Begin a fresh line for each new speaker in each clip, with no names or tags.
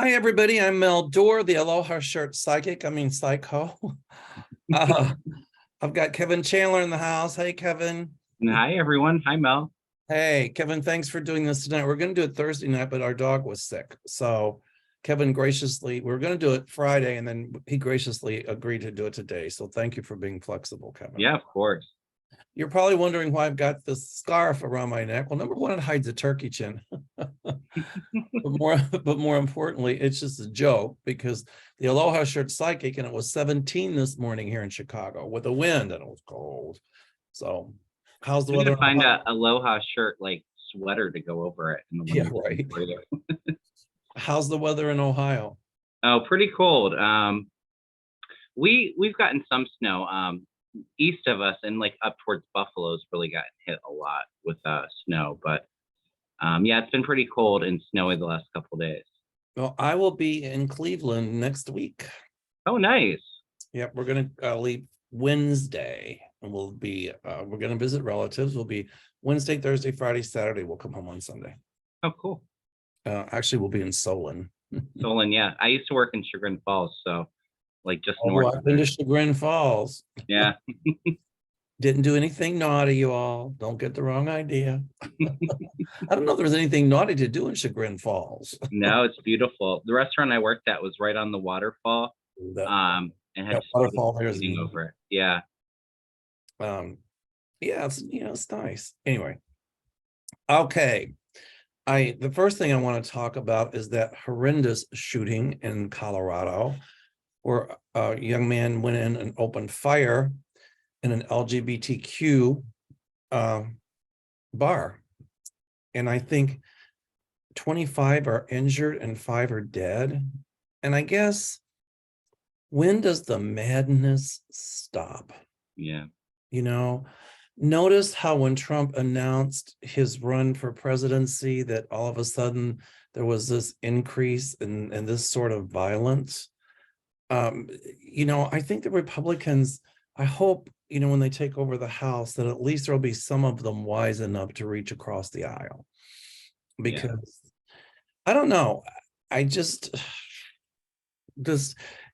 Hi, everybody. I'm Mel Dorr, the Aloha Shirt Psychic. I mean, Psycho. Uh, I've got Kevin Chandler in the house. Hey, Kevin.
Hi, everyone. Hi, Mel.
Hey, Kevin, thanks for doing this tonight. We're going to do it Thursday night, but our dog was sick. So Kevin graciously, we are going to do it Friday, and then he graciously agreed to do it today. So thank you for being flexible, Kevin.
Yeah, of course.
You're probably wondering why I've got this scarf around my neck. Well, number one, it hides a turkey chin. but more importantly, it's just a joke because the Aloha Shirt Psychic, and it was 17 this morning here in Chicago with a wind and it was cold. So how's the
I'm
weather
gonna
in
find
Ohio?
a aloha shirt like sweater to go over it in the
Yeah,
winter
right.
for you.
How's the weather in Ohio?
Oh, pretty cold. We've gotten some snow east of us, and like up towards Buffalo's really gotten hit a lot with snow. But yeah, it's been pretty cold and snowy the last couple of days.
Well, I will be in Cleveland next week.
Oh, nice.
Yep, we're gonna leave Wednesday, and we're gonna visit relatives. We'll be Wednesday, Thursday, Friday, Saturday. We'll come home on Sunday.
Oh, cool.
Actually, we'll be in Solon.
Solon, yeah. I used to work in Chagrin Falls, so like just
Oh,
north
I've
of
been
there.
to Chagrin Falls.
Yeah.
Didn't do anything naughty, you all. Don't get the wrong idea. I don't know if there's anything naughty to do in Chagrin Falls.
No, it's beautiful. The restaurant I worked at was right on the waterfall,
That,
and had
that
just
waterfall
beautiful
there is
seating
neat.
over it. Yeah.
Um, yeah, it's nice. Anyway, okay. The first thing I want to talk about is that horrendous shooting in Colorado, where a young man went in and opened fire in an LGBTQ uh, bar. And I think 25 are injured and 5 are dead. And I guess, when does the madness stop?
Yeah.
You know, notice how when Trump announced his run for presidency, that all of a sudden there was this increase in this sort of violence. I think the Republicans, I hope, when they take over the House, that at least there'll be some of them wise enough to reach across the aisle.
Yeah.
Because I don't know. I just,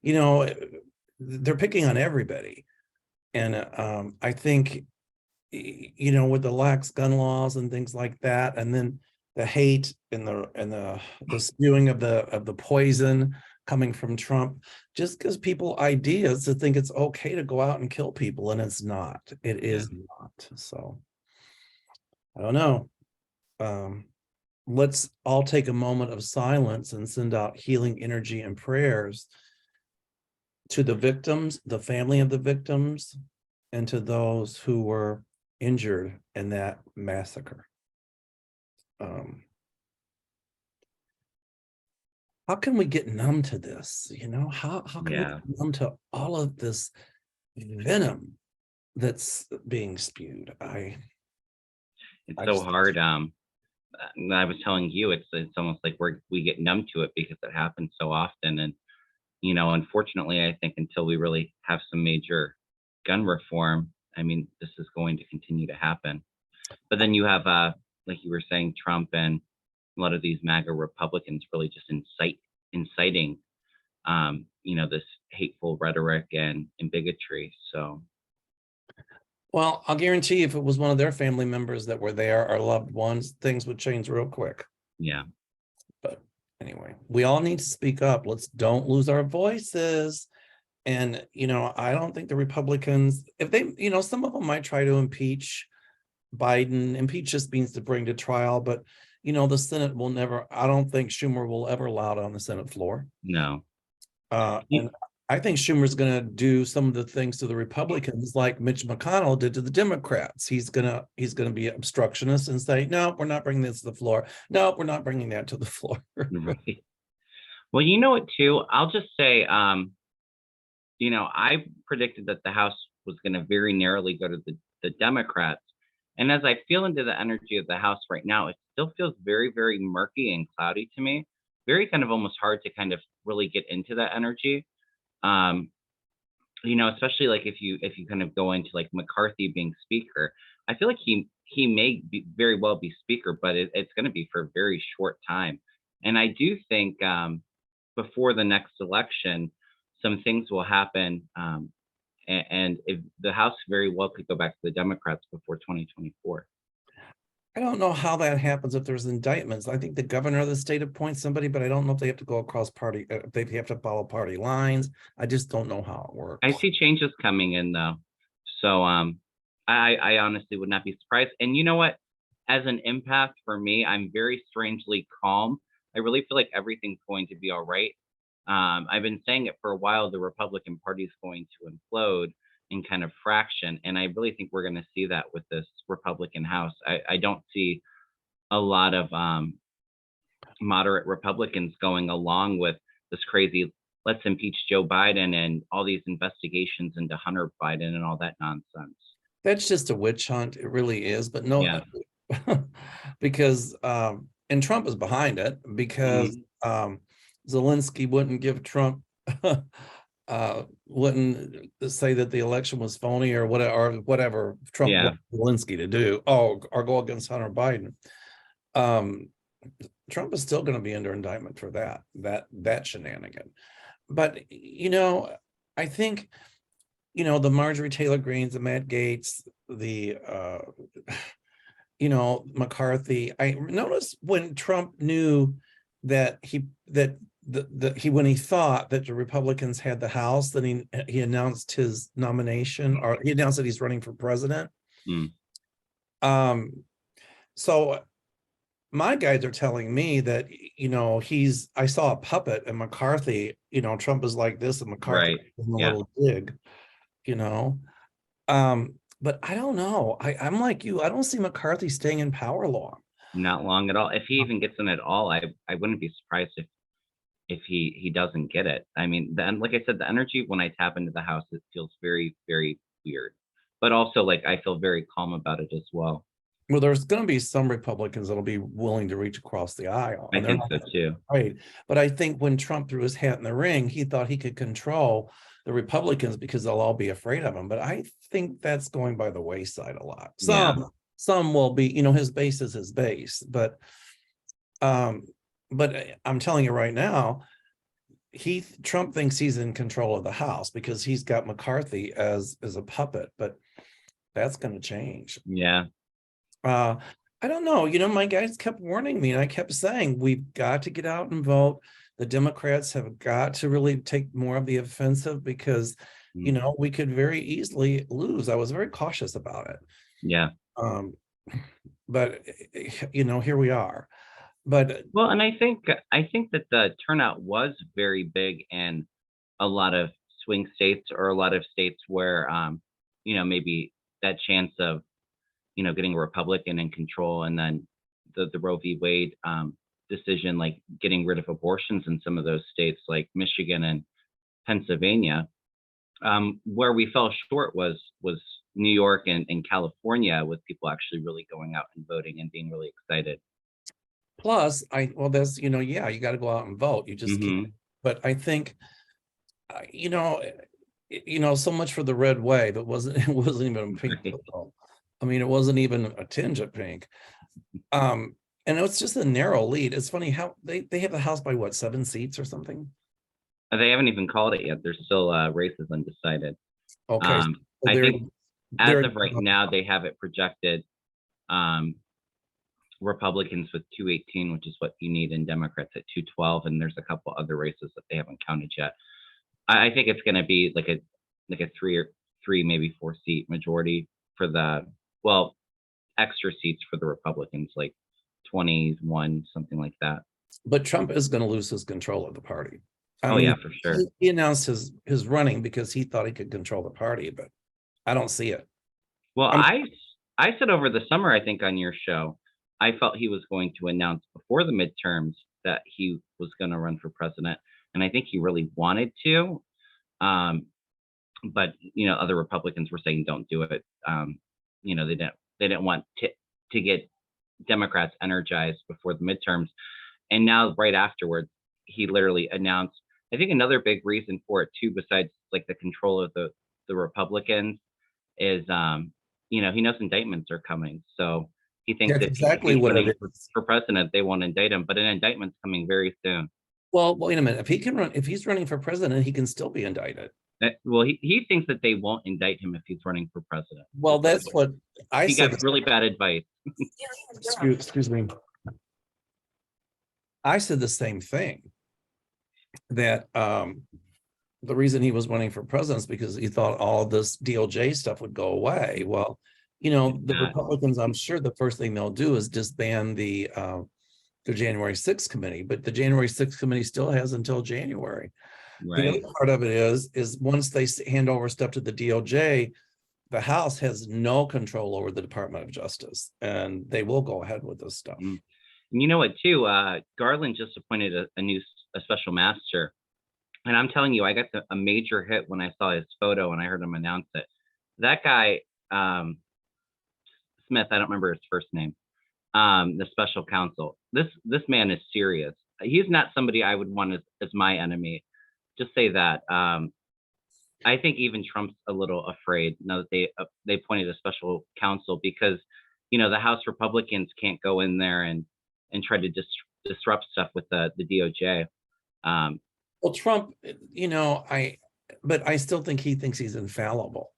you know, they're picking on everybody. And I think, with the lax gun laws and things like that, and then the hate and the spewing of the poison coming from Trump just gives people ideas to think it's okay to go out and kill people, and it's not. It
Yeah.
is not. So I don't know. Um, let's all take a moment of silence and send out healing energy and prayers to the victims, the family of the victims, and to those who were injured in that massacre. Um, how can we get numb to this? How can we
Yeah.
get numb to all of this venom that's being spewed?
It's
I
so
just
hard. I was telling you, it's almost like we get numb to it because it happens so often. And, unfortunately, I think until we really have some major gun reform, I mean, this is going to continue to happen. But then you have, like you were saying, Trump and a lot of these MAGA Republicans really just inciting, this hateful rhetoric and bigotry. So,
Well, I'll guarantee if it was one of their family members that were there, our loved ones, things would change real quick.
yeah.
But anyway, we all need to speak up. Let's don't lose our voices. And, I don't think the Republicans, if they, some of them might try to impeach Biden. Impeach just means to bring to trial, but, the Senate will never, I don't think Schumer will ever allow it on the Senate floor.
No.
And I think Schumer's going to do some of the things to the Republicans like Mitch McConnell did to the Democrats. He's gonna be obstructionist and say, no, we're not bringing this to the floor. No, we're not bringing that to the floor.
Right. Well, you know what, too? I'll just say, I predicted that the House was going to very narrowly go to the Democrats. And as I feel into the energy of the House right now, it still feels very, very murky and cloudy to me. Very kind of almost hard to kind of really get into that energy. Um, especially like if you kind of go into like McCarthy being speaker, I feel like he may very well be speaker, but it's going to be for a very short time. And I do think before the next election, some things will happen. And if the House very well could go back to the Democrats before 2024.
I don't know how that happens if there's indictments. I think the governor of the state appoints somebody, but I don't know if they have to go across party, if they have to follow party lines. I just don't know how it
I
works.
see changes coming in though. So I honestly would not be surprised. And you know what? As an empath for me, I'm very strangely calm. I really feel like everything's going to be all right. I've been saying it for a while, the Republican Party is going to implode and kind of fraction. And I really think we're going to see that with this Republican House. I don't see a lot of moderate Republicans going along with this crazy, let's impeach Joe Biden and all these investigations into Hunter Biden and all that nonsense.
That's just a witch hunt. It really is, but no,
Yeah.
because and Trump is behind it because Zelensky wouldn't give Trump wouldn't say that the election was phony or whatever Trump
Yeah.
wanted Zelensky to do. Or go against Hunter Biden. Trump is still going to be under indictment for that shenanigan. But I think the Marjorie Taylor Greenes, the Matt Gaetz, the McCarthy. I noticed when Trump knew that when he thought that the Republicans had the House, then he announced his nomination, or he announced that he's running for president. So my guys are telling me that I saw a puppet, and McCarthy, Trump is like this and McCarthy is a little jig, but I don't know. I'm like you. I don't see McCarthy staying in power long.
Not long at all. If he even gets in at all, I wouldn't be surprised if he doesn't get it. I mean, then like I said, the energy when I tap into the House, it feels very, very weird. But also, like, I feel very calm about it as well.
Well, there's going to be some Republicans that'll be willing to reach across the aisle.
I think so too.
Right. But I think when Trump threw his hat in the ring, he thought he could control the Republicans because they'll all be afraid of him. But I think that's going by the wayside a lot. Some will be, his base is his base. But I'm telling you right now, Trump thinks he's in control of the House because he's got McCarthy as a puppet, but that's going to change.
Yeah.
I don't know. My guys kept warning me, and I kept saying, we've got to get out and vote. The Democrats have got to really take more of the offensive because, we could very easily lose. I was very cautious about it.
Yeah.
But, here we are. But
well, and I think that the turnout was very big in a lot of swing states, or a lot of states where, maybe that chance of, getting a Republican in control, and then the Roe v. Wade decision, like getting rid of abortions in some of those states like Michigan and Pennsylvania. Where we fell short was New York and California, with people actually really going out and voting and being really excited.
Plus, that's, you got to go out and vote. You just can't. But I think, so much for the red wave. It wasn't even a pink. I mean, it wasn't even a tinge of pink. And it's just a narrow lead. It's funny how they have the House by 7 seats or something.
They haven't even called it yet. There's still races undecided.
Okay.
I think as of right now, they have it projected Republicans with 218, which is what you need, and Democrats at 212. And there's a couple other races that they haven't counted yet. I think it's going to be like a three, maybe 4 seat majority for the, extra seats for the Republicans, like 21, something like that.
But Trump is going to lose his control of the party.
Yeah, for sure.
He announced his running because he thought he could control the party, but I don't see it.
Well, I said over the summer, I think on your show, I felt he was going to announce before the midterms that he was going to run for president. And I think he really wanted to. But, other Republicans were saying, don't do it. They didn't want to get Democrats energized before the midterms. And now right afterwards, he literally announced, I think another big reason for it too, besides like the control of the Republicans, is, he knows indictments are coming. So he thinks
that's
that
exactly what it is.
For president, they won't indict him, but an indictment's coming very soon.
Well, wait a minute. If he can run, if he's running for president, he can still be indicted.
Well, he thinks that they won't indict him if he's running for president.
Well, that's what I
He
said.
got really bad advice.
Excuse me. I said the same thing, that the reason he was running for president is because he thought all of this DOJ stuff would go away. Well, you know, the Republicans, I'm sure the first thing they'll do is disband the January 6th committee, but the January 6th committee still has until January. The other
Right.
part of it is once they hand over stuff to the DOJ, the House has no control over the Department of Justice, and they will go ahead with this stuff.
And you know what, too? Garland just appointed a special master. And I'm telling you, I got a major hit when I saw his photo and I heard him announce it. That guy, Smith, I don't remember his first name, the special counsel. This man is serious. He's not somebody I would want as my enemy. Just say that. I think even Trump's a little afraid now that they appointed a special counsel, because you know the House Republicans can't go in there and try to disrupt stuff with the DOJ.
Well, Trump, you know, but I still think he thinks he's infallible,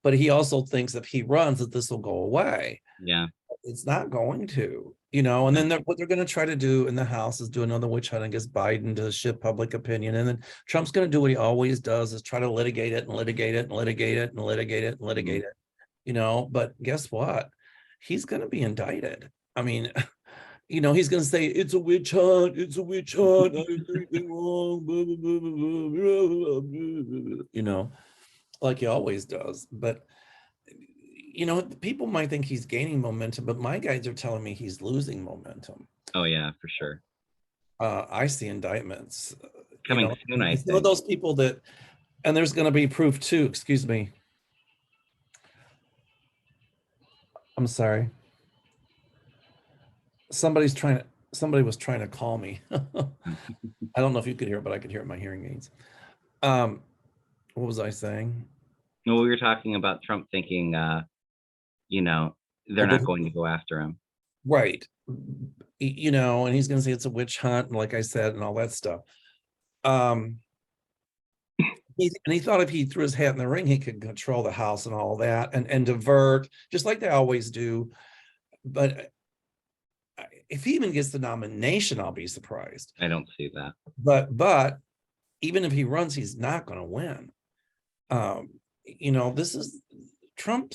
but he also thinks if he runs that this will go away.
Yeah.
It's not going to, you know, and then what they're going to try to do in the House is do another witch hunt against Biden to shift public opinion. And then Trump's going to do what he always does, is try to litigate it and litigate it and litigate it and litigate it and litigate it, you know, but guess what? He's going to be indicted. I mean, you know, he's going to say, it's a witch hunt, it's a witch hunt, I did everything wrong, blah, blah, blah, blah, blah, blah, you know, like he always does. But you know, people might think he's gaining momentum, but my guys are telling me he's losing momentum.
Oh yeah, for sure.
I see indictments
Coming soon, I
some of
think.
those people that, and there's going to be proof too. Excuse me. I'm sorry. Somebody was trying to call me. I don't know if you could hear it, but I could hear it in my hearing aids. What was I saying?
No, we were talking about Trump thinking, you know, they're not going to go after him.
Right. You know, and he's going to say it's a witch hunt, and like I said, and all that stuff. He thought if he threw his hat in the ring, he could control the House and all that, and divert, just like they always do. But if he even gets the nomination, I'll be surprised.
I don't see that.
But even if he runs, he's not going to win. You know, this is Trump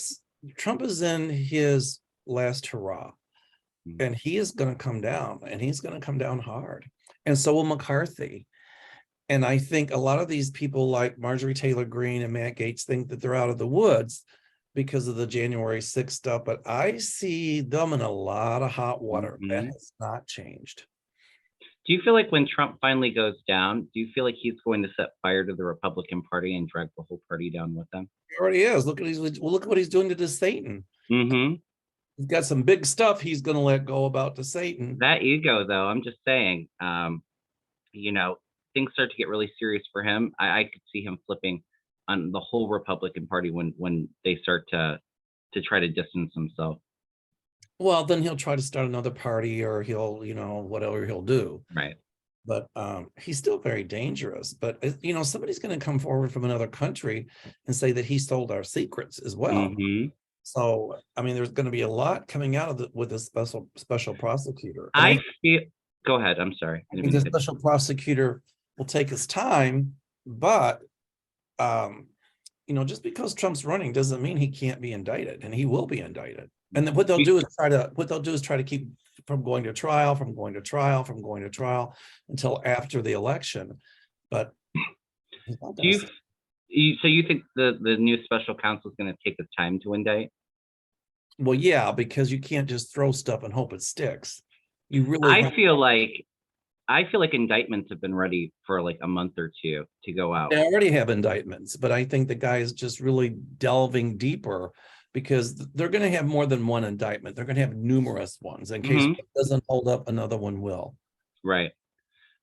is in his last hurrah, and he is going to come down, and he's going to come down hard, and so will McCarthy. And I think a lot of these people like Marjorie Taylor Greene and Matt Gaetz think that they're out of the woods because of the January 6th stuff, but I see them in a lot of hot water. That has not changed.
Do you feel like when Trump finally goes down, do you feel like he's going to set fire to the Republican Party and drag the whole party down with them?
He already is. Look at what he's doing to DeSatan. He's got some big stuff he's going to let go about DeSatan.
That ego, though, I'm just saying, you know, things start to get really serious for him. I could see him flipping on the whole Republican Party when they start to try to distance himself.
Well, then he'll try to start another party, or he'll, you know, whatever he'll do.
Right.
But he's still very dangerous. But, you know, somebody's going to come forward from another country and say that he stole our secrets as well. So, I mean, there's going to be a lot coming out of with this special prosecutor.
I feel. Go ahead. I'm sorry.
I think the special prosecutor will take his time, but you know, just because Trump's running doesn't mean he can't be indicted, and he will be indicted. And then what they'll do is try to keep from going to trial, until after the election. But
so you think the new special counsel is going to take his time to indict?
Well, yeah, because you can't just throw stuff and hope it sticks. You really.
I feel like indictments have been ready for like a month or two to go out.
They already have indictments, but I think the guy is just really delving deeper, because they're going to have more than one indictment. They're going to have numerous ones. In case it doesn't hold up, another one will.
Right.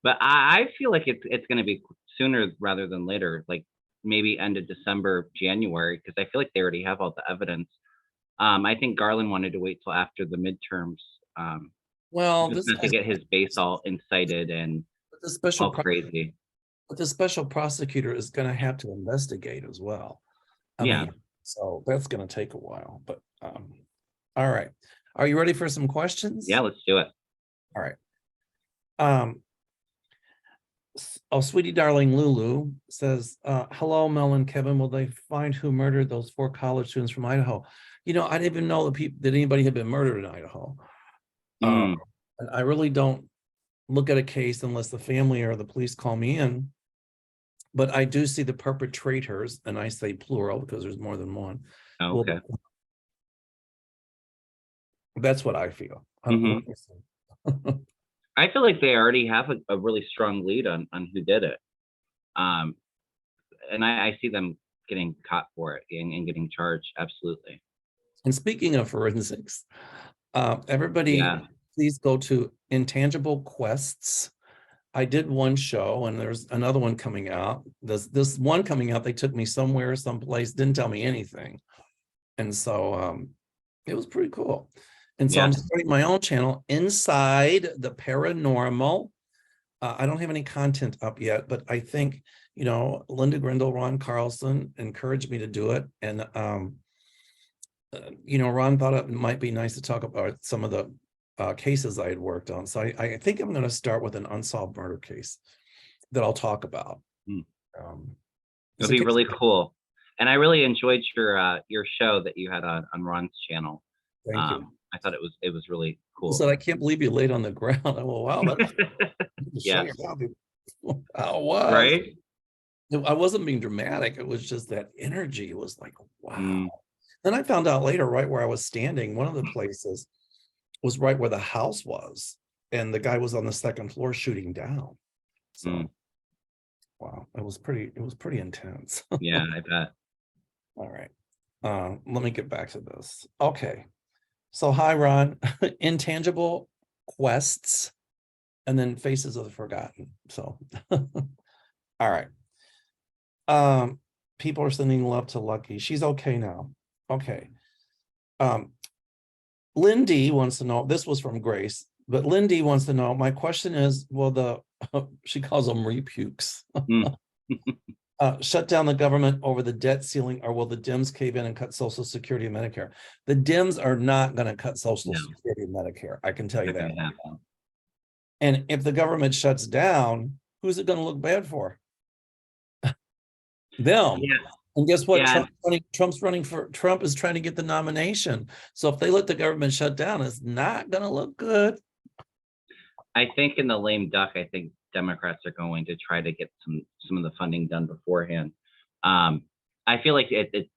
But I feel like it's going to be sooner rather than later, like maybe end of December, January, because I feel like they already have all the evidence. I think Garland wanted to wait till after the midterms.
Well,
just to get his base all incited, and
the special
all crazy.
but the special prosecutor is going to have to investigate as well. I
Yeah.
mean, so that's going to take a while, but all right. Are you ready for some questions?
Yeah, let's do it.
All right. Oh, sweetie darling Lulu says, hello, Mel and Kevin. Will they find who murdered those 4 college students from Idaho? You know, I didn't even know that anybody had been murdered in Idaho.
Mm.
And I really don't look at a case unless the family or the police call me in. But I do see the perpetrators, and I say plural because there's more than one.
Oh, okay.
That's what I feel.
Mhm. I feel like they already have a really strong lead on who did it. And I see them getting caught for it and getting charged. Absolutely.
And speaking of forensics, everybody,
Yeah.
please go to Intangible Quests. I did one show, and there's another one coming out. This one coming out, they took me somewhere, someplace, didn't tell me anything. And so it was pretty cool. And so I'm
Yes.
starting my own channel, Inside the Paranormal. I don't have any content up yet, but I think, you know, Linda Grindle, Ron Carlson encouraged me to do it. And, you know, Ron thought it might be nice to talk about some of the cases I had worked on. So I think I'm going to start with an unsolved murder case that I'll talk about.
Mm.
It's
It'll
a
be
case-
really cool. And I really enjoyed your show that you had on Ron's channel.
Thank you.
I thought it was really cool.
So I can't believe you laid on the ground. Oh, wow. That's
Yeah.
How it was.
Right?
I wasn't being dramatic. It was just that energy was like, wow.
Mm.
Then I found out later, right where I was standing, one of the places was right where the house was. And the guy was on the 2nd floor shooting down. So, wow, it was pretty intense.
Yeah, I bet.
All right. Let me get back to this. Okay. So hi, Ron. Intangible Quests and then Faces of the Forgotten. So, all right. People are sending love to Lucky. She's okay now. Okay. Lindy wants to know, this was from Grace, but Lindy wants to know, my question is, will she calls them repukes, shut down the government over the debt ceiling, or will the Dems cave in and cut Social Security and Medicare? The Dems are not going to cut Social Security and Medicare. I can tell you that. And if the government shuts down, who's it going to look bad for? Them.
Yeah.
And guess what?
Yeah.
Trump is trying to get the nomination. So if they let the government shut down, it's not going to look good.
I think in the lame duck, I think Democrats are going to try to get some of the funding done beforehand. I feel like it's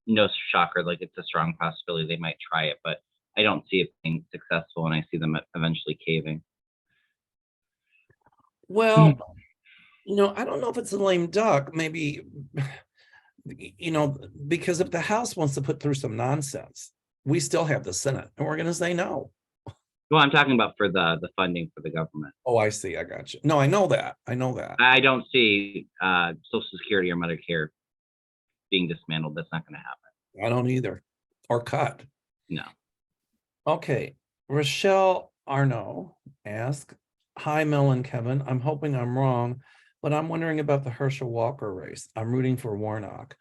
no shocker, like it's a strong possibility they might try it, but I don't see it being successful, and I see them eventually caving.
Well, you know, I don't know if it's a lame duck, maybe, you know, because if the House wants to put through some nonsense, we still have the Senate, and we're going to say no.
Well, I'm talking about for the funding for the government.
Oh, I see. I got you. No, I know that. I know that.
I don't see Social Security or Medicare being dismantled. That's not going to happen.
I don't either. Or cut.
No.
Okay. Rochelle Arnaud asked, hi, Mel and Kevin. I'm hoping I'm wrong, but I'm wondering about the Herschel Walker race. I'm rooting for Warnock.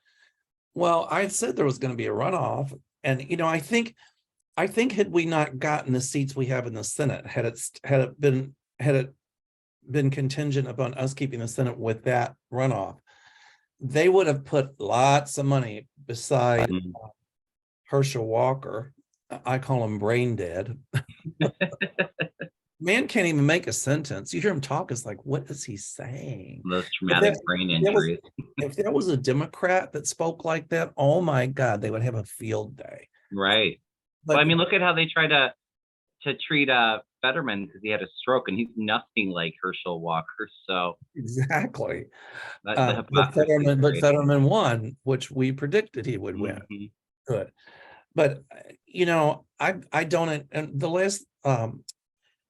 Well, I said there was going to be a runoff. And, you know, I think had we not gotten the seats we have in the Senate, had it been contingent upon us keeping the Senate with that runoff, they would have put lots of money beside Herschel Walker. I call him brain dead. Man can't even make a sentence. You hear him talk, it's like, what is he saying?
Those traumatic brain injuries.
If there was a Democrat that spoke like that, oh my God, they would have a field day.
Right. But I mean, look at how they try to treat Fetterman because he had a stroke, and he's nothing like Herschel Walker. So
exactly.
But
Fetterman won, which we predicted he would win. Good. But you know, I don't, and the last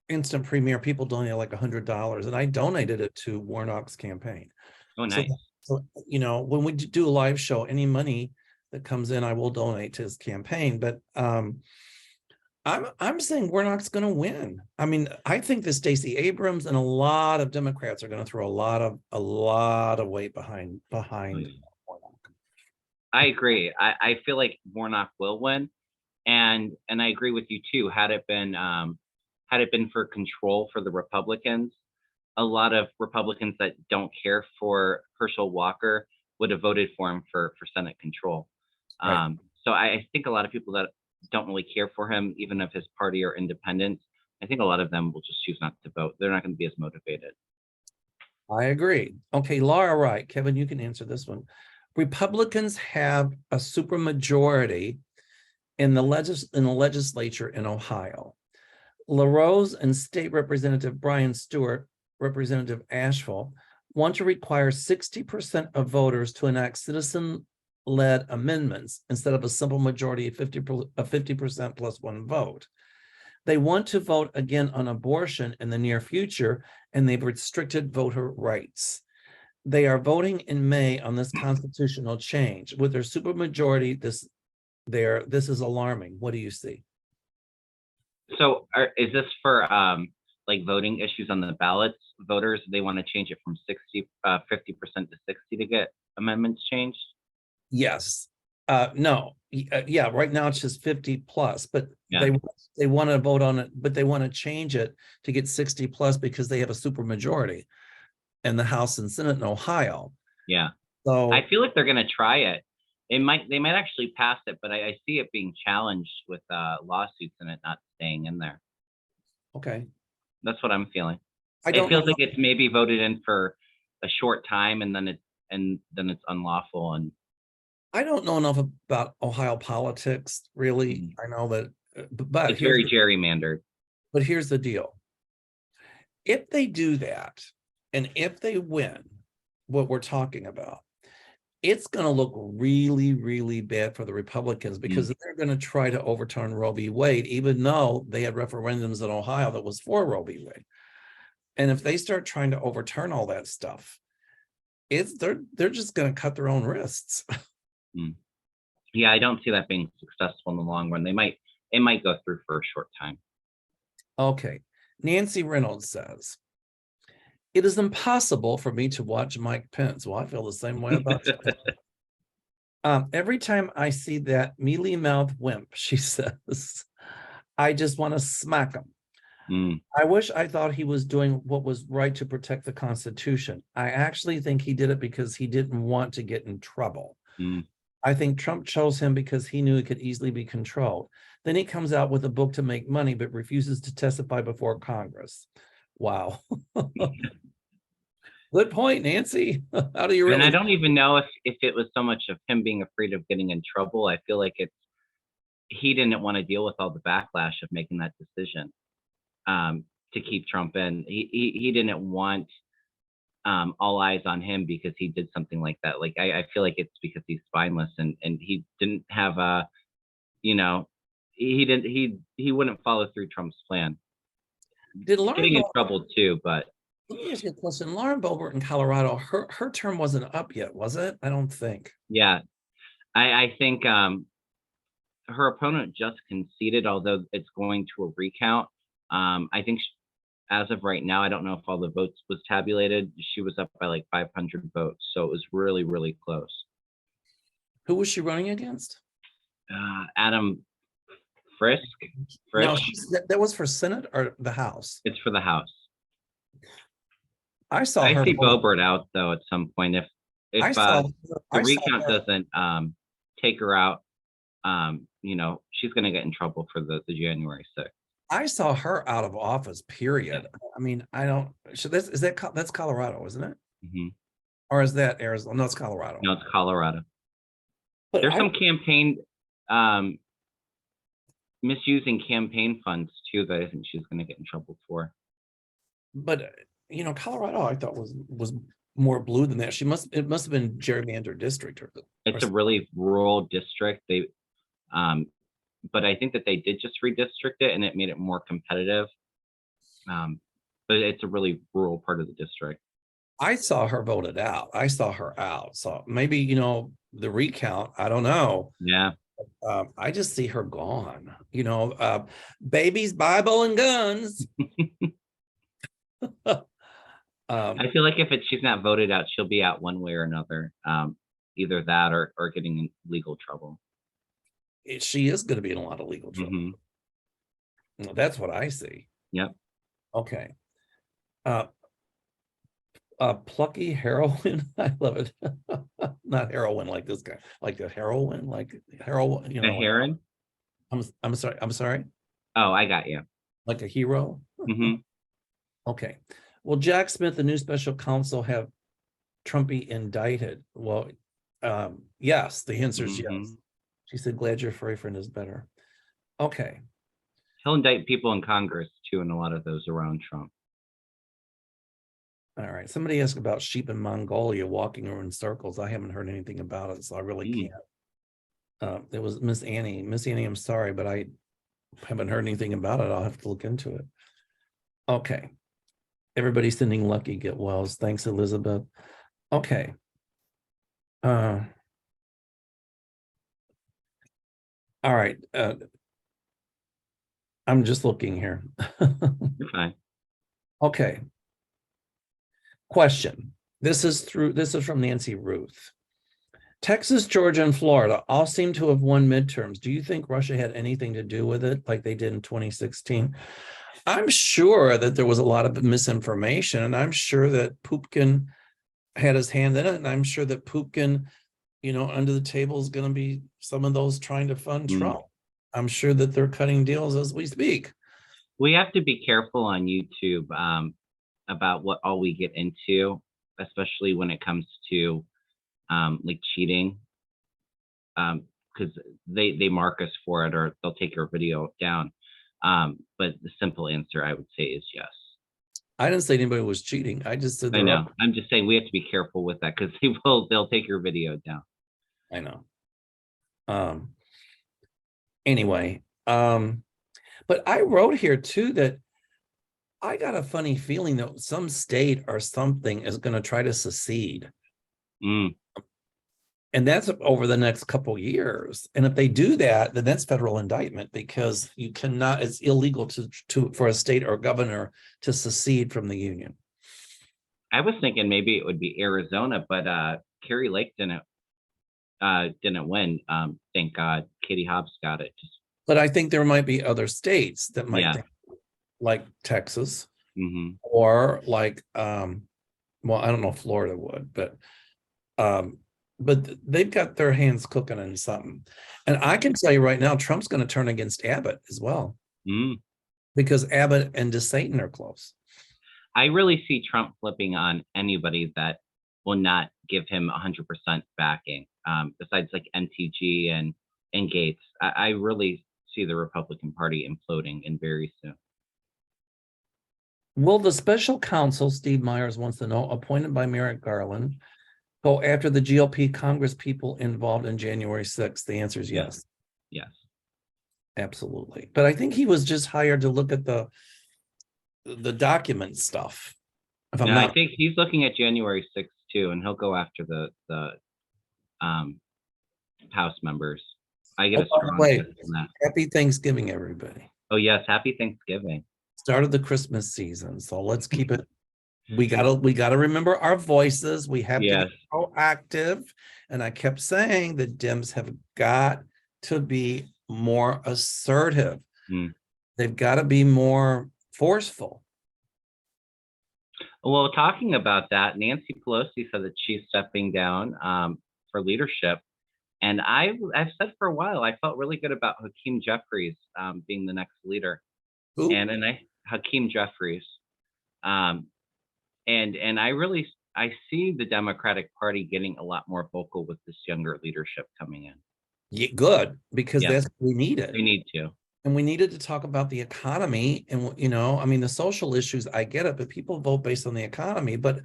instant premier, people donated like $100, and I donated it to Warnock's campaign.
Oh, nice.
So you know, when we do a live show, any money that comes in, I will donate to his campaign. But I'm saying Warnock's going to win. I mean, I think that Stacey Abrams and a lot of Democrats are going to throw a lot of weight behind Warnock.
I agree. I feel like Warnock will win, and I agree with you too. Had it been for control for the Republicans, a lot of Republicans that don't care for Herschel Walker would have voted for him for Senate control.
Right.
So I think a lot of people that don't really care for him, even of his party or independents, I think a lot of them will just choose not to vote. They're not going to be as motivated.
I agree. Okay, Laura, right. Kevin, you can answer this one. Republicans have a supermajority in the legislature in Ohio. LaRose and State Representative Brian Stewart, Representative Asheville, want to require 60% of voters to enact citizen-led amendments instead of a simple majority of 50% plus one vote. They want to vote again on abortion in the near future, and they've restricted voter rights. They are voting in May on this constitutional change. With their supermajority, this is alarming. What do you see?
So is this for like voting issues on the ballots? Voters, they want to change it from 50% to 60 to get amendments changed?
Yes. No. Yeah, right now it's just 50 plus, but
Yeah.
they want to vote on it, but they want to change it to get 60 plus because they have a supermajority in the House and Senate in Ohio.
Yeah.
So
I feel like they're going to try it. They might actually pass it, but I see it being challenged with lawsuits and it not staying in there.
okay.
That's what I'm feeling.
I
It
don't
feels
know.
like it's maybe voted in for a short time and then it's unlawful. And
I don't know enough about Ohio politics, really. I know that, but
it's very gerrymandered.
but here's the deal. If they do that, and if they win what we're talking about, it's going to look really, really bad for the Republicans because they're going to try to overturn Roe v. Wade, even though they had referendums in Ohio that was for Roe v. Wade. And if they start trying to overturn all that stuff, they're just going to cut their own wrists.
Yeah, I don't see that being successful in the long run. It might go through for a short time.
Okay. Nancy Reynolds says, it is impossible for me to watch Mike Pence. Well, I feel the same way about every time I see that mealy-mouthed wimp, she says, I just want to smack him. I wish I thought he was doing what was right to protect the Constitution. I actually think he did it because he didn't want to get in trouble. I think Trump chose him because he knew he could easily be controlled. Then he comes out with a book to make money, but refuses to testify before Congress. Wow. Good point, Nancy. How do you really?
And I don't even know if it was so much of him being afraid of getting in trouble. I feel like he didn't want to deal with all the backlash of making that decision to keep Trump in. He didn't want all eyes on him because he did something like that. Like I feel like it's because he's spineless and he didn't have he wouldn't follow through Trump's plan.
Did Lauren
getting in trouble too, but
let me ask you a question. Lauren Boebert in Colorado, her term wasn't up yet, was it? I don't think.
Yeah, I think her opponent just conceded, although it's going to a recount. I think as of right now, I don't know if all the votes was tabulated. She was up by like 500 votes, so it was really, really close.
Who was she running against?
Adam Frisch.
No, that was for Senate or the House?
It's for the House.
I
I see Boebert out though at some point if the recount doesn't take her out. She's going to get in trouble for the January 6th.
I saw her out of office, period. Yeah. I mean, I don't. So that's Colorado, isn't it? Or is that Arizona? No, it's Colorado.
No, it's Colorado.
But
there's some campaign misusing campaign funds too that I think she's going to get in trouble for.
But Colorado, I thought was more blue than that. It must have been gerrymandered district.
It's a really rural district. But I think that they did just redistrict it and it made it more competitive. But it's a really rural part of the district.
I saw her voted out. I saw her out. So maybe, the recount, I don't know.
Yeah.
I just see her gone, babies, Bible, and guns.
I feel like if she's not voted out, she'll be out one way or another. Either that or getting in legal trouble.
She is going to be in a lot of legal trouble.
Hmm.
That's what I see.
Yep.
Okay. Plucky heroine. I love it. Not heroin like this guy, like the heroin, like heroin,
A heron?
I'm sorry. I'm sorry.
Oh, I got you.
Like a hero.
Hmm.
Okay. Will Jack Smith, the new special counsel, have Trumpy indicted? Well, yes, the answer is yes. She said, glad your boyfriend is better. Okay.
He'll indict people in Congress too, and a lot of those around Trump.
All right. Somebody asked about sheep in Mongolia walking in circles. I haven't heard anything about it, so I really can't. It was Miss Annie. Miss Annie, I'm sorry, but I haven't heard anything about it. I'll have to look into it. Okay. Everybody's sending lucky get wells. Thanks, Elizabeth. Okay. All right. I'm just looking here.
You're fine.
Okay. Question. This is from Nancy Ruth. Texas, Georgia, and Florida all seem to have won midterms. Do you think Russia had anything to do with it, like they did in 2016? I'm sure that there was a lot of misinformation, and I'm sure that Poopkin had his hand in it, and I'm sure that Poopkin, under the table is going to be some of those trying to fund Trump. I'm sure that they're cutting deals as we speak.
We have to be careful on YouTube about what all we get into, especially when it comes to like cheating, because they mark us for it, or they'll take your video down. But the simple answer I would say is yes.
I didn't say anybody was cheating. I just said
I know. I'm just saying we have to be careful with that, because they'll take your video down.
I know. Anyway, but I wrote here too that I got a funny feeling that some state or something is going to try to secede. And that's over the next couple of years. And if they do that, then that's federal indictment, because you cannot, it's illegal for a state or governor to secede from the union.
I was thinking maybe it would be Arizona, but Kerry Lake didn't win. Thank God. Katie Hobbs got it.
But I think there might be other states that might think, like Texas, or like well, I don't know if Florida would, but they've got their hands cooking in something. And I can tell you right now, Trump's going to turn against Abbott as well, because Abbott and DeSatan are close.
I really see Trump flipping on anybody that will not give him 100% backing, besides like MTG and Gates. I really see the Republican Party imploding in very soon.
Will the special counsel, Steve Myers wants to know, appointed by Merrick Garland, go after the GOP Congress people involved in January 6th? The answer is yes.
Yes.
Absolutely. But I think he was just hired to look at the document stuff.
I think he's looking at January 6th too, and he'll go after the House members. I get a strong sense from that.
Happy Thanksgiving, everybody.
Oh yes, happy Thanksgiving.
Started the Christmas season, so let's keep it. We gotta remember our voices. We have to be proactive. And I kept saying the Dems have got to be more assertive. They've got to be more forceful.
Well, talking about that, Nancy Pelosi said that she's stepping down for leadership. And I've said for a while, I felt really good about Hakeem Jeffries being the next leader.
Ooh.
And Hakeem Jeffries. And I see the Democratic Party getting a lot more vocal with this younger leadership coming in.
Yeah, good, because that's what we needed.
We need to.
And we needed to talk about the economy. And, I mean, the social issues, I get it, but people vote based on the economy. But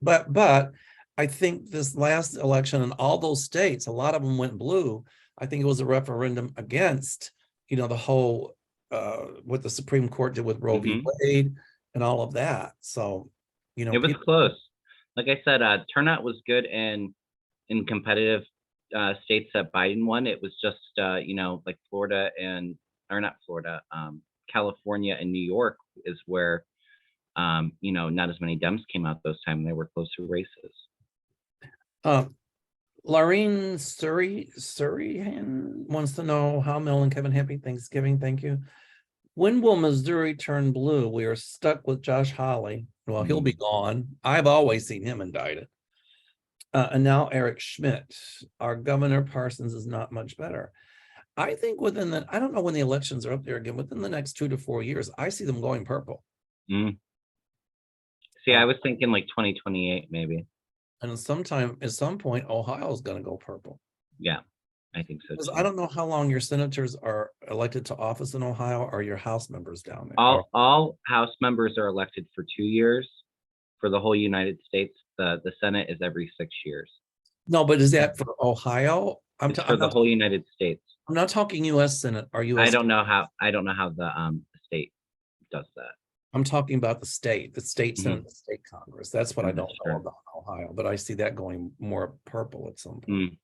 but I think this last election in all those states, a lot of them went blue. I think it was a referendum against, the whole, what the Supreme Court did with Roe v. Wade and all of that. So,
it was close. Like I said, turnout was good in competitive states that Biden won, it was just, like Florida or not Florida, California and New York is where, not as many Dems came out those times. They were closer races.
Laureen Surihan wants to know how Mel and Kevin happy Thanksgiving. Thank you. When will Missouri turn blue? We are stuck with Josh Hawley. Well, he'll be gone. I've always seen him indicted. And now Eric Schmidt, our Governor Parsons is not much better. I think I don't know when the elections are up there again, within the next 2 to 4 years, I see them going purple.
See, I was thinking like 2028, maybe.
And at some point, Ohio's going to go purple.
Yeah, I think so too.
I don't know how long your senators are elected to office in Ohio, or your House members down there.
All House members are elected for 2 years for the whole United States. The Senate is every 6 years.
No, but is that for Ohio?
It's for the whole United States.
I'm not talking U.S. Senate or U.S.
I don't know how the state does that.
I'm talking about the state Senate, the state Congress. That's what I don't know
Sure.
about Ohio, but I see that going more purple at some point.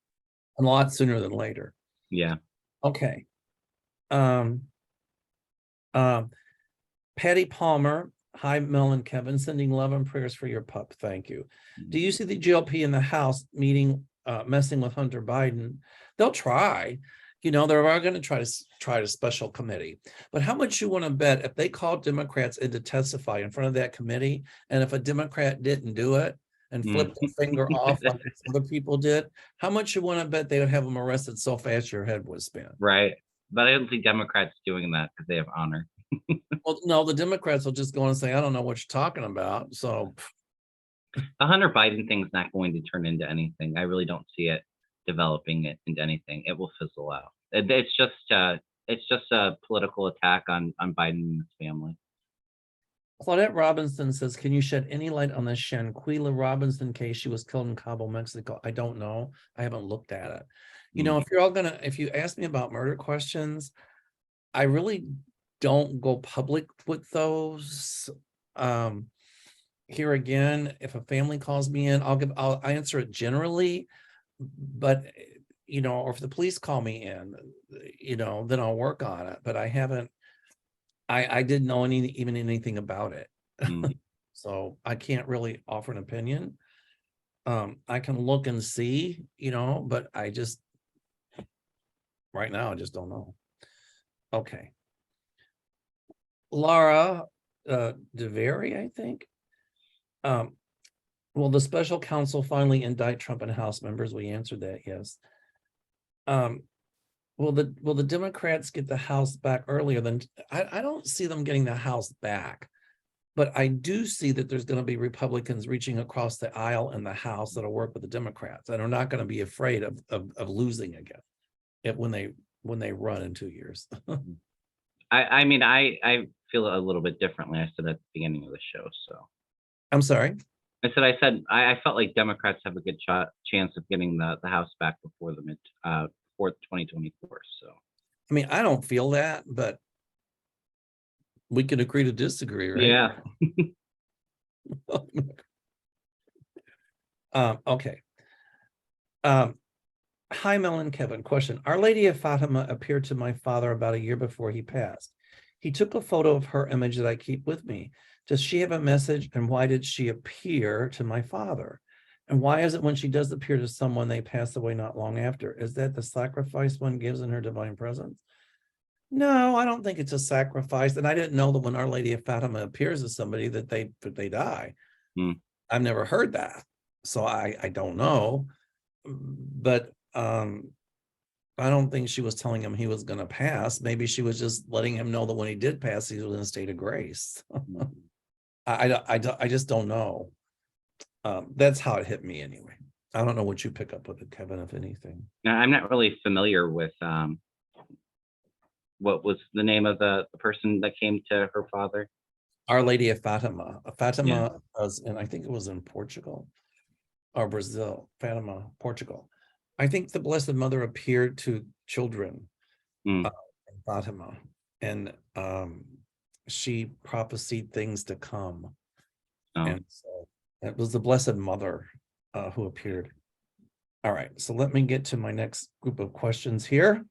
A lot sooner than later.
Yeah.
Okay. Patty Palmer, hi Mel and Kevin, sending love and prayers for your pup. Thank you. Do you see the GOP in the House meeting, messing with Hunter Biden? They'll try. They're going to try to special committee. But how much you want to bet if they called Democrats in to testify in front of that committee, and if a Democrat didn't do it and flipped their finger off like other people did, how much you want to bet they would have them arrested so fast your head would spin?
Right. But I don't think Democrats doing that because they have honor.
Well, no, the Democrats will just go and say, I don't know what you're talking about. So
the Hunter Biden thing's not going to turn into anything. I really don't see it developing it into anything. It will fizzle out. It's just a political attack on Biden and his family.
Claudette Robinson says, can you shed any light on the Shanquila Robinson case? She was killed in Cabo, Mexico. I don't know. I haven't looked at it. If you ask me about murder questions, I really don't go public with those. Here again, if a family calls me in, I'll answer it generally, but or if the police call me in, then I'll work on it. But I haven't. I didn't know anything about it. So I can't really offer an opinion. I can look and see, but right now I just don't know. Okay. Laura DeVary, I think. Will the special counsel finally indict Trump and House members? We answered that, yes. Will the Democrats get the House back earlier than I don't see them getting the House back, but I do see that there's going to be Republicans reaching across the aisle in the House that'll work with the Democrats and are not going to be afraid of losing again when they run in 2 years.
I mean, I feel a little bit differently. I said at the beginning of the show. So
I'm sorry.
I felt like Democrats have a good chance of getting the House back before 2024. So
I mean, I don't feel that, but we can agree to disagree, right?
Yeah.
Okay. Hi, Mel and Kevin. Question. Our Lady of Fatima appeared to my father about a year before he passed. He took a photo of her image that I keep with me. Does she have a message, and why did she appear to my father? And why is it when she does appear to someone, they pass away not long after? Is that the sacrifice one gives in her divine presence? No, I don't think it's a sacrifice. And I didn't know that when Our Lady of Fatima appears to somebody that they die. I've never heard that. So I don't know. But I don't think she was telling him he was going to pass. Maybe she was just letting him know that when he did pass, he was in a state of grace. I just don't know. That's how it hit me anyway. I don't know what you pick up with it, Kevin, if anything.
Now, I'm not really familiar with what was the name of the person that came to her father?
Our Lady of Fatima. Fatima was, and I think it was in Portugal or Brazil. Fatima, Portugal. I think the Blessed Mother appeared to children in Fatima, and she prophesied things to come. And so it was the Blessed Mother who appeared. All right, so let me get to my next group of questions here.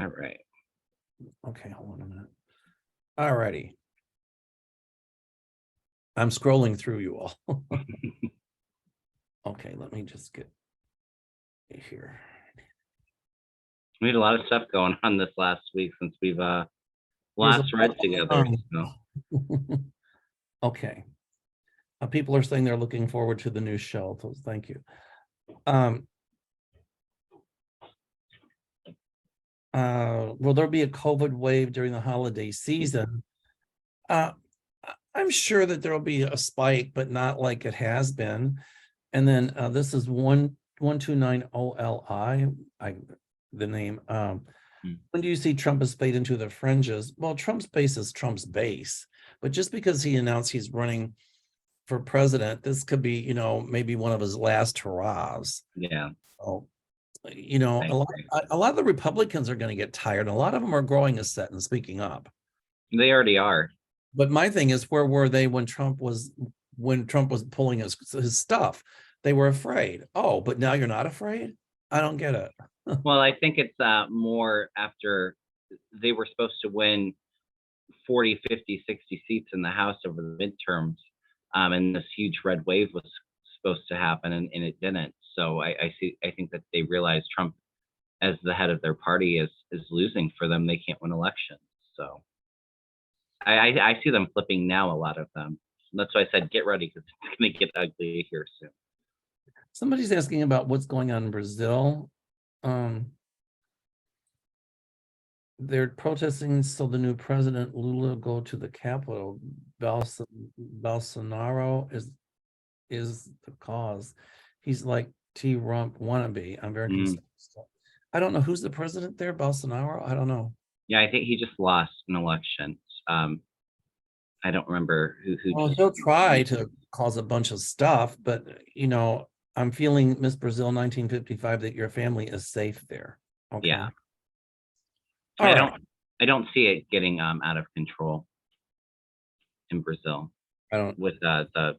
All right.
Okay, hold on a minute. All righty. I'm scrolling through you all. Okay, let me just get here.
We had a lot of stuff going on this last week since we've
There's
last
a
read
lot
together.
going
So.
on. Okay. People are saying they're looking forward to the new show. So thank you. Will there be a COVID wave during the holiday season? I'm sure that there'll be a spike, but not like it has been. And then this is 129 OLI. The name. When do you see Trump has fade into the fringes? Well, Trump's base is Trump's base, but just because he announced he's running for president, this could be, you know, maybe one of his last hurrahs.
Yeah.
So, you know, a lot of the Republicans are going to get tired. And a lot of them are growing a set and speaking up.
They already are.
But my thing is, where were they when Trump was pulling his stuff? They were afraid. Oh, but now you're not afraid? I don't get it.
Well, I think it's more after they were supposed to win 40, 50, 60 seats in the House over the midterms. And this huge red wave was supposed to happen, and it didn't. So I think that they realized Trump, as the head of their party, is losing for them. They can't win elections. So I see them flipping now, a lot of them. That's why I said get ready, because it's going to get ugly here soon.
Somebody's asking about what's going on in Brazil. They're protesting so the new president Lula go to the capital. Bolsonaro is the cause. He's like T-Rump wannabe. I'm very concerned. I don't know who's the president there. Bolsonaro. I don't know.
Yeah, I think he just lost an election. I don't remember who.
Well, he'll try to cause a bunch of stuff, but you know, I'm feeling Miss Brazil 1955 that your family is safe there. Okay.
Yeah.
All right.
I don't see it getting out of control in Brazil.
I don't
with the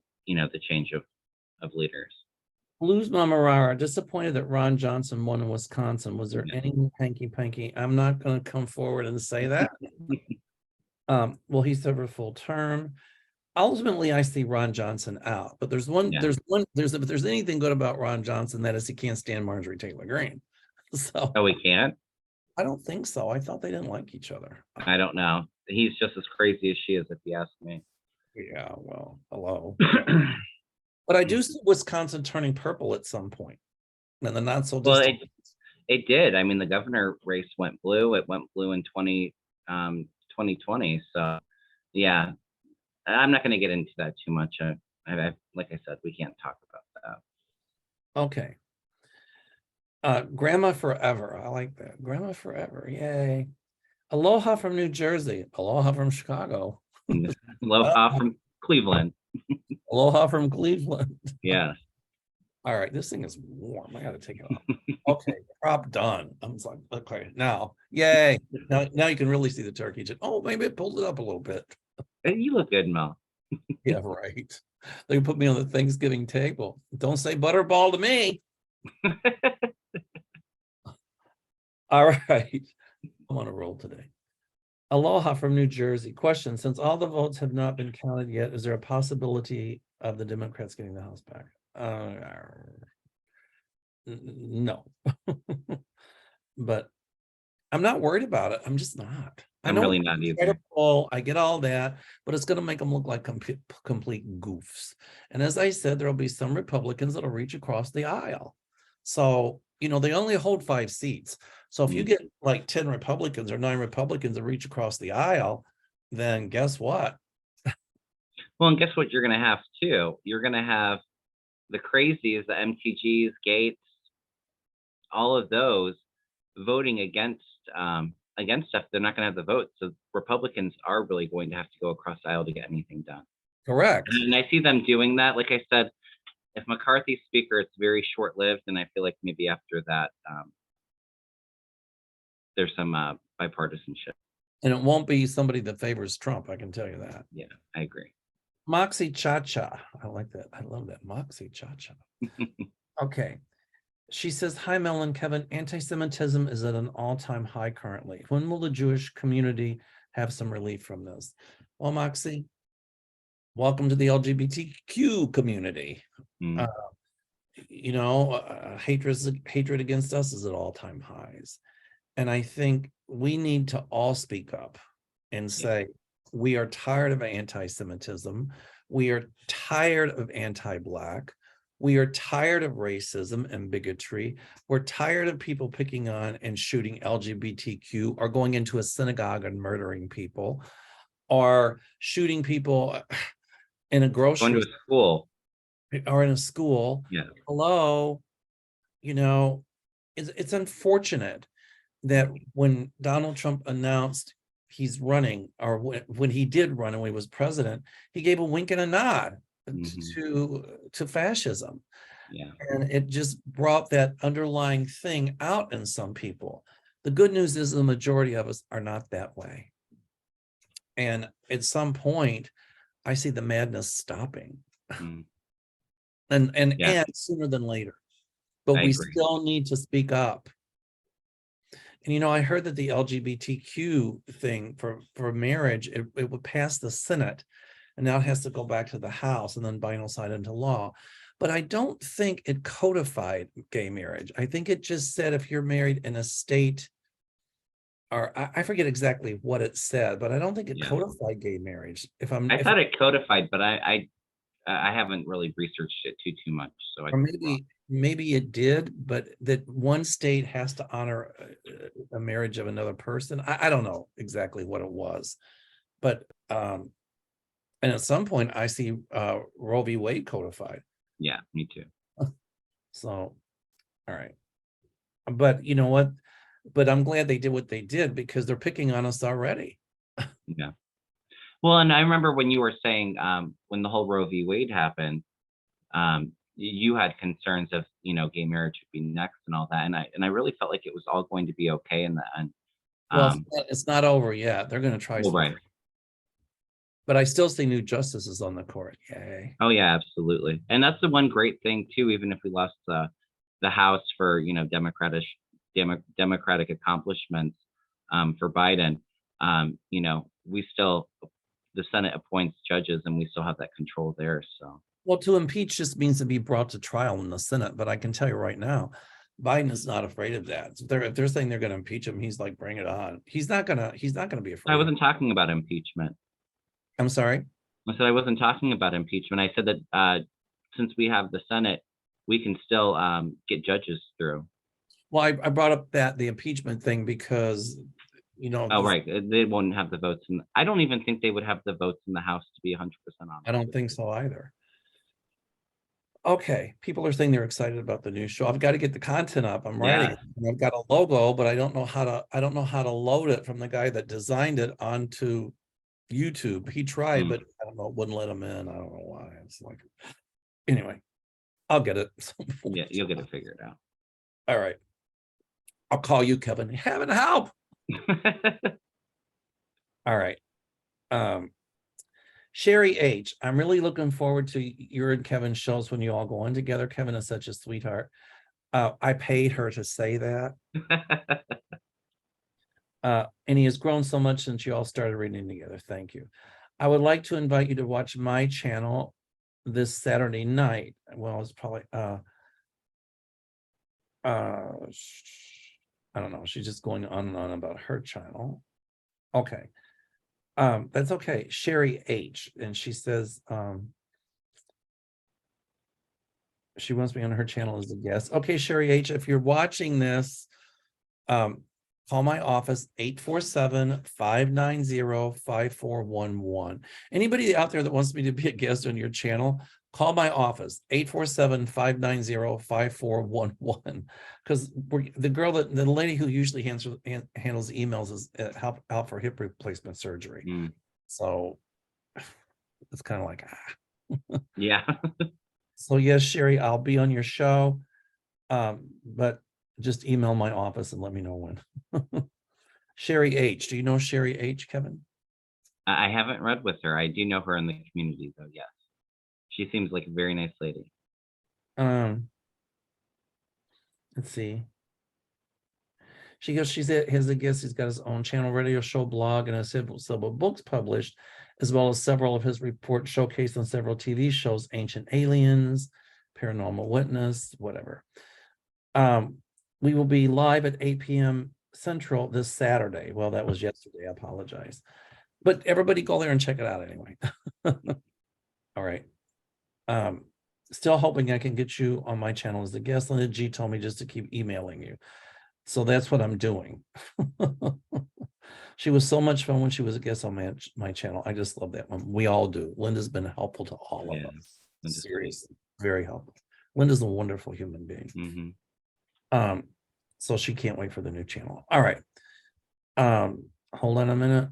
change of leaders.
Blues Mama Rara, disappointed that Ron Johnson won in Wisconsin. Was there any hanky-panky? I'm not going to come forward and say that. Will he serve a full term? Ultimately, I see Ron Johnson out, but if there's anything good about Ron Johnson, that is he can't stand Marjorie Taylor Greene. So
we can't?
I don't think so. I thought they didn't like each other.
I don't know. He's just as crazy as she is, if you ask me.
Yeah, well, hello. But I do see Wisconsin turning purple at some point. And the not so distant.
Well, it did. I mean, the governor race went blue. It went blue in 2020. So yeah, I'm not going to get into that too much. Like I said, we can't talk about that.
Okay. Grandma forever. I like that. Grandma forever. Yay. Aloha from New Jersey. Aloha from Chicago.
Aloha from Cleveland.
Aloha from Cleveland.
Yeah.
All right, this thing is warm. I got to take it off. Okay, prop done. I'm like, okay, now, yay. Now you can really see the turkey. Oh, maybe it pulled it up a little bit.
Hey, you look good, Mel.
Yeah, right. They can put me on the Thanksgiving table. Don't say butterball to me. All right. I'm on a roll today. Aloha from New Jersey. Question: since all the votes have not been counted yet, is there a possibility of the Democrats getting the House back? No. But I'm not worried about it. I'm just not.
I'm really not either.
I get all that, but it's going to make them look like complete goofs. And as I said, there'll be some Republicans that'll reach across the aisle. So, you know, they only hold 5 seats. So if you get like 10 Republicans or 9 Republicans that reach across the aisle, then guess what?
Well, and guess what you're going to have too? You're going to have the crazies, the MTGs, Gates, all of those voting against stuff. They're not going to have the vote. So Republicans are really going to have to go across the aisle to get anything done.
Correct.
And I see them doing that. Like I said, if McCarthy's speaker, it's very short-lived, and I feel like maybe after that, there's some bipartisanship.
And it won't be somebody that favors Trump, I can tell you that.
Yeah, I agree.
Moxie Cha-Cha. I like that. I love that. Moxie Cha-Cha. Okay. She says, hi, Mel and Kevin. Anti-Semitism is at an all-time high currently. When will the Jewish community have some relief from this? Well, Moxie, welcome to the LGBTQ community.
Mm,
Hatred against us is at all-time highs. And I think we need to all speak up and
yeah.
say, we are tired of anti-Semitism. We are tired of anti-Black. We are tired of racism and bigotry. We're tired of people picking on and shooting LGBTQ or going into a synagogue and murdering people or shooting people in a
Going to
grocery
a school.
or in a school.
Yeah.
Hello, it's unfortunate that when Donald Trump announced he's running, or when he did run and when he was president, he gave a wink and a nod
Hmm.
to fascism.
Yeah.
And it just brought that underlying thing out in some people. The good news is the majority of us are not that way. And at some point, I see the madness stopping.
Mm, yeah,
And sooner than later. But
I
we
agree.
still need to speak up. And I heard that the LGBTQ thing for marriage, it would pass the Senate, and now it has to go back to the House and then final sign into law. But I don't think it codified gay marriage. I think it just said if you're married in a state, or I forget exactly what it said, but I don't think it
Yeah.
codified gay marriage.
I thought it codified, but I haven't really researched it too much, so I
Or
could be wrong.
maybe it did, but that one state has to honor a marriage of another person. I don't know exactly what it was, but and at some point I see Roe v. Wade codified.
Yeah, me too.
So, all right, but you know what? But I'm glad they did what they did because they're picking on us already.
Yeah. Well, and I remember when you were saying, when the whole Roe v. Wade happened, you had concerns of, gay marriage would be next and all that, and I really felt like it was all going to be okay in the end.
Well,
Um,
it's not over yet. They're going to try
well,
some,
right.
but I still see new justices on the court. Yay!
Oh yeah, absolutely. And that's the one great thing too, even if we lost the House for, Democratic accomplishments, for Biden, we still, the Senate appoints judges and we still have that control there. So
Well, to impeach just means to be brought to trial in the Senate. But I can tell you right now, Biden is not afraid of that. If they're saying they're going to impeach him, he's like, bring it on. He's not gonna be
I
afraid of it.
wasn't talking about impeachment.
I'm sorry.
I said I wasn't talking about impeachment. I said that, since we have the Senate, we can still, get judges through.
Well, I brought up the impeachment thing because
Oh, right. They won't have the votes. I don't even think they would have the votes in the House, to be 100%
I
honest
don't
with
think
you.
so either. Okay, people are saying they're excited about the new show. I've got to get the content up. I'm writing
Yeah.
it. And I've got a logo, but I don't know how to load it from the guy that designed it onto YouTube. He tried,
Mm,
but I don't know, wouldn't let him in. I don't know why. It's like, anyway, I'll get it.
yeah, you'll get it figured out.
All right. I'll call you, Kevin. Heaven help. All right. Sherry H. I'm really looking forward to your and Kevin's shows when you all go on together. Kevin is such a sweetheart. I paid her to say that. And he has grown so much since you all started reading together. Thank you. I would like to invite you to watch my channel this Saturday night. Well, it's probably I don't know. She's just going on and on about her channel. Okay. That's okay. Sherry H. And she says she wants me on her channel as a guest. Okay, Sherry H. If you're watching this, call my office 847-590-5411. Anybody out there that wants me to be a guest on your channel, call my office 847-590-5411. Because the lady who usually handles emails is out for hip replacement surgery.
Mm,
So it's kind of like
yeah.
So yes, Sherry, I'll be on your show. But just email my office and let me know when. Sherry H. Do you know Sherry H, Kevin?
I haven't read with her. I do know her in the community, though. Yes. She seems like a very nice lady.
Um, Let's see. She goes, has a guest, he's got his own channel, radio show, blog, and has several books published, as well as several of his reports showcased on several TV shows, Ancient Aliens, Paranormal Witness, whatever. We will be live at 8 p.m. Central this Saturday. Well, that was yesterday. I apologize. But everybody go there and check it out anyway. All right. Still hoping I can get you on my channel as a guest. Linda G told me just to keep emailing you. So that's what I'm doing. She was so much fun when she was a guest on my channel. I just love that one. We all do. Linda's been helpful to all of us. Seriously, very helpful. Linda's a wonderful human being.
Mm-hmm.
So she can't wait for the new channel. All right. Hold on a minute.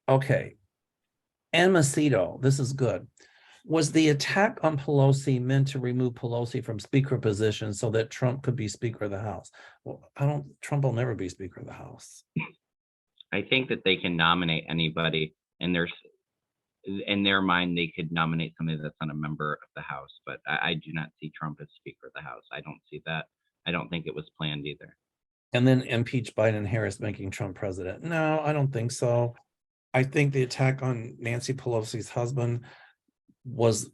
Okay. And Macedo, this is good. Was the attack on Pelosi meant to remove Pelosi from speaker position so that Trump could be Speaker of the House? Well, Trump will never be Speaker of the House.
I think that they can nominate anybody, and in their mind, they could nominate somebody that's not a member of the House. But I do not see Trump as Speaker of the House. I don't see that. I don't think it was planned either.
And then impeach Biden and Harris, making Trump president. No, I don't think so. I think the attack on Nancy Pelosi's husband was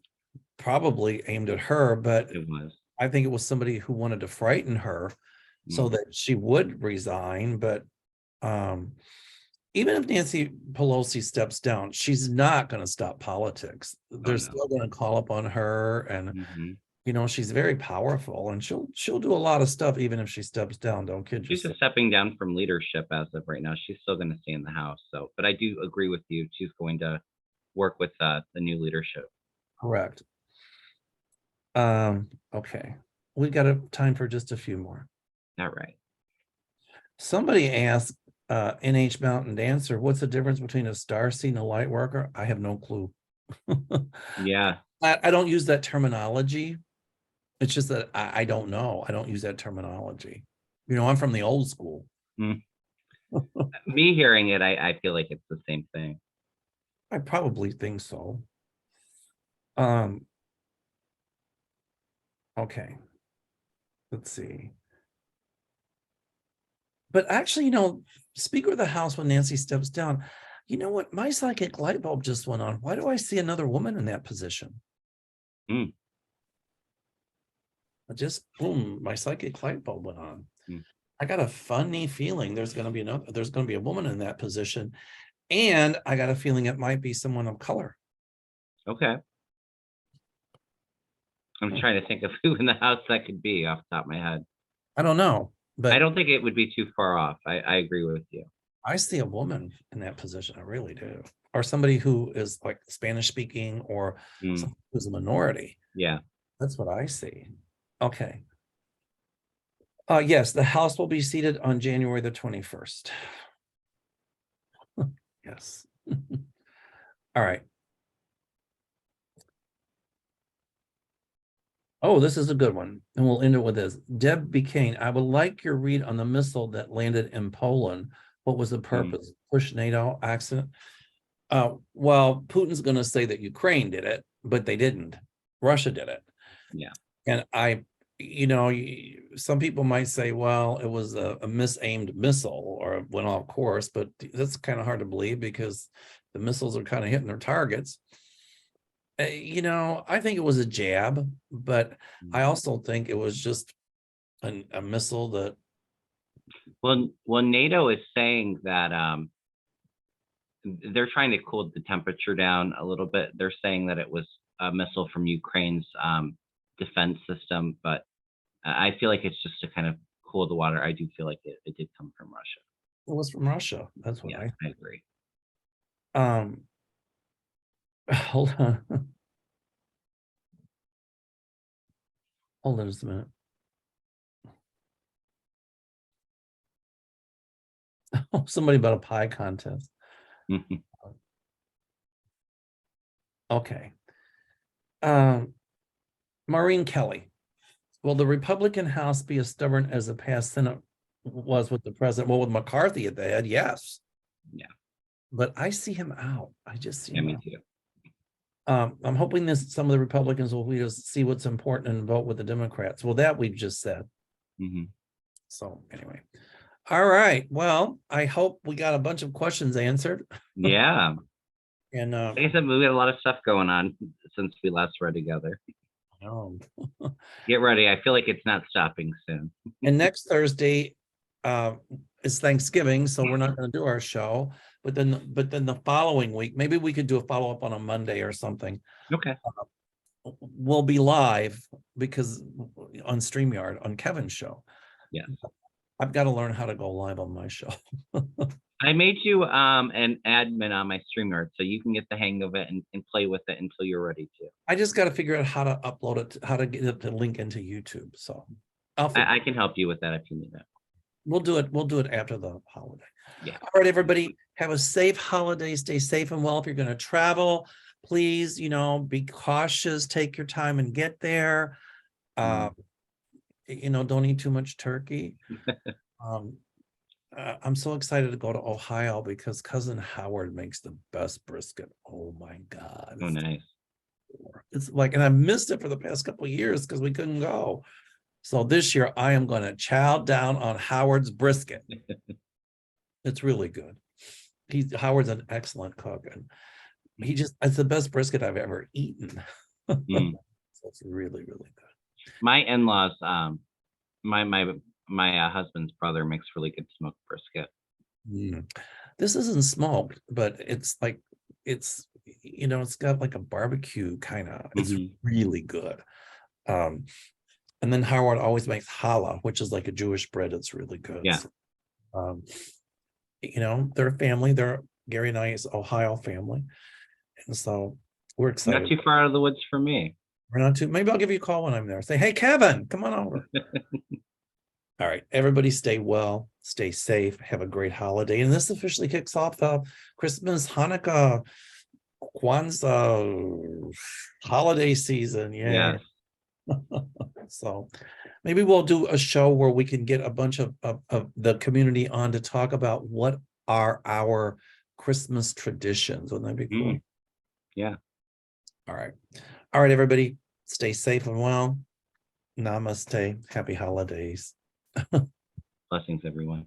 probably aimed at her, but
It was.
I think it was somebody who wanted to frighten her so that she would resign. But even if Nancy Pelosi steps down, she's not going to stop politics. They're still going to call upon her, and you know, she's very powerful, and she'll do a lot of stuff even if she steps down. Don't kid yourself.
She's just stepping down from leadership as of right now. She's still going to stay in the House. So, but I do agree with you. She's going to work with the new leadership.
Correct. Okay. We've got time for just a few more.
All right.
Somebody asked NH Mountain Dancer, what's the difference between a star seed and a light worker? I have no clue.
Yeah.
I don't use that terminology. It's just that I don't know. I don't use that terminology. You know, I'm from the old school.
Me hearing it, I feel like it's the same thing.
I probably think so. Okay. Let's see. But actually, you know, Speaker of the House, when Nancy steps down, you know what? My psychic light bulb just went on. Why do I see another woman in that position? Just boom, my psychic light bulb went on. I got a funny feeling there's going to be a woman in that position, and I got a feeling it might be someone of color.
Okay. I'm trying to think of who in the House that could be off the top of my head.
I don't know, but
I don't think it would be too far off. I agree with you.
I see a woman in that position. I really do. Or somebody who is like Spanish speaking, or who's a minority.
Yeah.
That's what I see. Okay. Yes, the House will be seated on January the 21st. Yes. All right. Oh, this is a good one. And we'll end it with this. Deb Becane, I would like your read on the missile that landed in Poland. What was the purpose? Push NATO accident? Well, Putin's going to say that Ukraine did it, but they didn't. Russia did it.
Yeah.
And you know, some people might say, well, it was a misaimed missile or it went off course, but that's kind of hard to believe because the missiles are kind of hitting their targets. You know, I think it was a jab, but I also think it was just a missile that.
Well, NATO is saying that they're trying to cool the temperature down a little bit. They're saying that it was a missile from Ukraine's defense system, but I feel like it's just to kind of cool the water. I do feel like it did come from Russia.
It was from Russia. That's what
I agree.
Hold on. Hold on just a minute. Oh, somebody about a pie contest. Okay. Maureen Kelly. Will the Republican House be as stubborn as the past Senate was with the president? Well, with McCarthy at the head, yes.
Yeah.
But I see him out. I just see him
me
out.
too.
I'm hoping this some of the Republicans will just see what's important and vote with the Democrats. Well, that we've just said.
Mhm.
So anyway. All right. Well, I hope we got a bunch of questions answered.
Yeah.
And
Like I said, we got a lot of stuff going on since we last read together.
um,
Get ready. I feel like it's not stopping soon.
and next Thursday is Thanksgiving, so we're not going to do our show. But then the following week, maybe we could do a follow-up on a Monday or something.
Okay.
We'll be live because on StreamYard on Kevin's show.
Yes.
I've got to learn how to go live on my show.
I made you an admin on my StreamYard, so you can get the hang of it and play with it until you're ready to.
I just got to figure out how to upload it, how to get it to link into YouTube. So I'll figure.
I can help you with that if you need it.
We'll do it. We'll do it after the holiday.
Yeah.
All right, everybody. Have a safe holiday. Stay safe and well. If you're going to travel, please, be cautious. Take your time and get there. Don't eat too much turkey. I'm so excited to go to Ohio because cousin Howard makes the best brisket. Oh my God.
Oh, nice.
It's like, and I missed it for the past couple of years because we couldn't go. So this year I am going to chow down on Howard's brisket. It's really good. Howard's an excellent cook, and it's the best brisket I've ever eaten. So it's really, really good.
My in-laws, my husband's brother makes really good smoked brisket.
This isn't smoked, but it's like it's got like a barbecue kind of. It's really good. And then Howard always makes challah, which is like a Jewish bread. It's really good.
Yeah.
So, they're a family. Gary and I is Ohio family, and so we're excited.
Not too far out of the woods for me.
We're not too. Maybe I'll give you a call when I'm there. Say, hey, Kevin, come on over. All right, everybody, stay well, stay safe, have a great holiday, and this officially kicks off the Christmas, Hanukkah, Kwanzaa holiday season. Yeah. So maybe we'll do a show where we can get a bunch of the community on to talk about what are our Christmas traditions. Wouldn't that be cool?
Yeah.
All right, everybody, stay safe and well. Namaste. Happy holidays.
Blessings, everyone.